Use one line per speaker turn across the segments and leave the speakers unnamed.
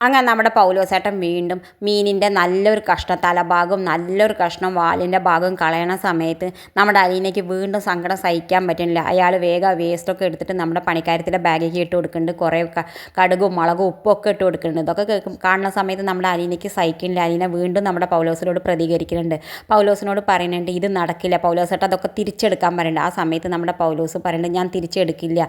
അങ്ങനെ നമ്മുടെ പൗലോസേട്ടൻ വീണ്ടും മീനിൻ്റെ നല്ലൊരു കഷ്ണം തലഭാഗവും നല്ലൊരു കഷ്ണം വാലിൻ്റെ ഭാഗവും കളയണ സമയത്ത് നമ്മുടെ അലീനയ്ക്ക് വീണ്ടും സങ്കടം സഹിക്കാൻ പറ്റുന്നില്ല. അയാൾ വേഗം വേസ്റ്റൊക്കെ എടുത്തിട്ട് നമ്മുടെ പണിക്കാരത്തിൻ്റെ ബാഗിലേക്ക് ഇട്ട് കൊടുക്കുന്നുണ്ട്. കുറേ കടുകും മുളകും ഉപ്പൊക്കെ ഇട്ട് കൊടുക്കുന്നുണ്ട്. ഇതൊക്കെ കാണുന്ന സമയത്ത് നമ്മുടെ അലീനയ്ക്ക് സഹിക്കുന്നില്ല. അലീന വീണ്ടും നമ്മുടെ പൗലോസിനോട് പ്രതികരിക്കുന്നുണ്ട്. പൗലോസിനോട് പറയുന്നുണ്ട് ഇത് നടക്കില്ല. പൗലോസേട്ടൻ അതൊക്കെ തിരിച്ചെടുക്കാൻ പറയുന്നുണ്ട്. ആ സമയത്ത് നമ്മുടെ പൗലോസ് പറയുന്നുണ്ട് ഞാൻ തിരിച്ചെടുക്കില്ല,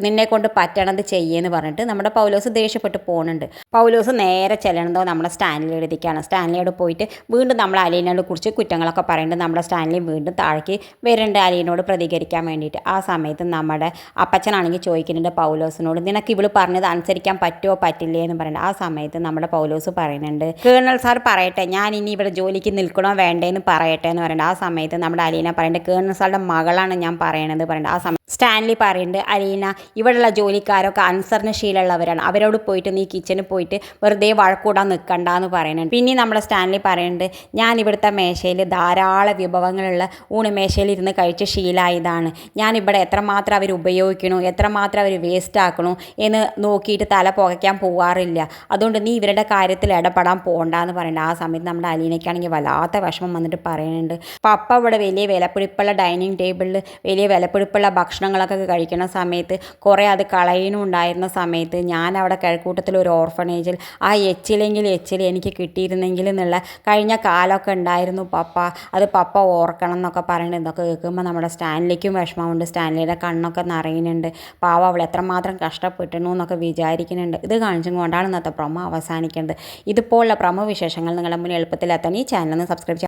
നിന്നെ കൊണ്ട് പറ്റണത് ചെയ്യേന്ന് പറഞ്ഞിട്ട് നമ്മുടെ പൗലോസ് ദേഷ്യപ്പെട്ട് പോകുന്നുണ്ട്. പൗലോസ് നേരെ ചെല്ലണതോ നമ്മുടെ സ്റ്റാൻലിയുടെ അടുത്തേക്കാണ്. സ്റ്റാൻലിയോട് പോയിട്ട് വീണ്ടും നമ്മൾ അലീനയോട് കുറിച്ച് കുറ്റങ്ങളൊക്കെ പറയുന്നുണ്ട്. നമ്മുടെ സ്റ്റാൻലി വീണ്ടും താഴേക്ക് വരുന്നുണ്ട് അലീനോട് പ്രതികരിക്കാൻ വേണ്ടിയിട്ട്. ആ സമയത്ത് നമ്മുടെ അപ്പച്ചനാണെങ്കിൽ ചോദിക്കുന്നുണ്ട് പൗലോസിനോട് നിനക്ക് ഇവള് പറഞ്ഞത് അനുസരിക്കാൻ പറ്റുമോ പറ്റില്ലേ എന്ന് പറയുന്നത്. ആ സമയത്ത് നമ്മുടെ പൗലോസ് പറയുന്നുണ്ട് കേണൽ സാർ പറയട്ടെ, ഞാൻ ഇനി ഇവിടെ ജോലിക്ക് നിൽക്കണോ വേണ്ടേന്ന് പറയട്ടെ എന്ന് പറയുന്നത്. ആ സമയത്ത് നമ്മുടെ അലീന പറയുന്നുണ്ട് കേണൽ സാറിൻ്റെ മകളാണ് ഞാൻ പറയണത് പറയുന്നത്. ആ സമയത്ത് സ്റ്റാൻലി പറയുന്നുണ്ട് അലീന ഇവിടെയുള്ള ജോലിക്കാരൊക്കെ അനുസരണശീലമുള്ളവരാണ്, അവരോട് പോയിട്ട് നീ കിച്ചണിൽ പോയിട്ട് വെറുതെ വഴക്കൂടാൻ നിൽക്കണ്ടെന്ന് പറയുന്നുണ്ട്. പിന്നെ നമ്മുടെ സ്റ്റാൻലി പറയുന്നുണ്ട് ഞാൻ ഇവിടുത്തെ മേശയിൽ ധാരാളം വിഭവങ്ങളുള്ള ഊണുമേശയിൽ ഇരുന്ന് കഴിച്ച് ശീലമായതാണ്. ഞാനിവിടെ എത്രമാത്രം അവർ ഉപയോഗിക്കണോ എത്രമാത്രം അവർ വേസ്റ്റ് ആക്കണോ എന്ന് നോക്കിയിട്ട് തല പുകയ്ക്കാൻ പോകാറില്ല. അതുകൊണ്ട് നീ ഇവരുടെ കാര്യത്തിൽ ഇടപെടാൻ പോകണ്ടെന്ന് പറയുന്നുണ്ട്. ആ സമയത്ത് നമ്മുടെ അലീനയ്ക്കാണെങ്കിൽ വല്ലാത്ത വിഷമം വന്നിട്ട് പറയുന്നുണ്ട് പപ്പ ഇവിടെ വലിയ വിലപിടിപ്പുള്ള ഡൈനിങ് ടേബിളിൽ വലിയ വിലപിടിപ്പുള്ള ഭക്ഷണങ്ങളൊക്കെ കഴിക്കുന്ന സമയത്ത് കുറേ അത് കളയുന്നുണ്ടായിരുന്ന സമയത്ത് ഞാൻ അവിടെ കിഴക്കൂട്ടത്തിൽ ഒരു ഓർഫനേജിൽ ആ എച്ചിലെങ്കിൽ എനിക്ക് കിട്ടിയിരുന്നെങ്കിൽ എന്നുള്ള കഴിഞ്ഞ കാലമൊക്കെ ഉണ്ടായിരുന്നു പപ്പ, അത് പപ്പ ഓർക്കണം എന്നൊക്കെ പറയുന്നത്. ഇതൊക്കെ കേൾക്കുമ്പോൾ നമ്മുടെ സ്റ്റാൻലിക്കും വിഷമമുണ്ട്. സ്റ്റാൻലിയുടെ കണ്ണൊക്കെ നിറയുന്നുണ്ട്. പാവം അവൾ എത്രമാത്രം കഷ്ടപ്പെട്ടിരുന്നു എന്നൊക്കെ വിചാരിക്കുന്നുണ്ട്. ഇത് കാണിച്ചും കൊണ്ടാണ് ഇന്നത്തെ പ്രൊമോ അവസാനിക്കേണ്ടത്. ഇതുപോലുള്ള പ്രൊമോ വിശേഷങ്ങൾ നിങ്ങളുടെ മുന്നിൽ എളുപ്പത്തിലെത്താൻ ഈ ചാനൽ ഒന്ന് സബ്സ്ക്രൈബ്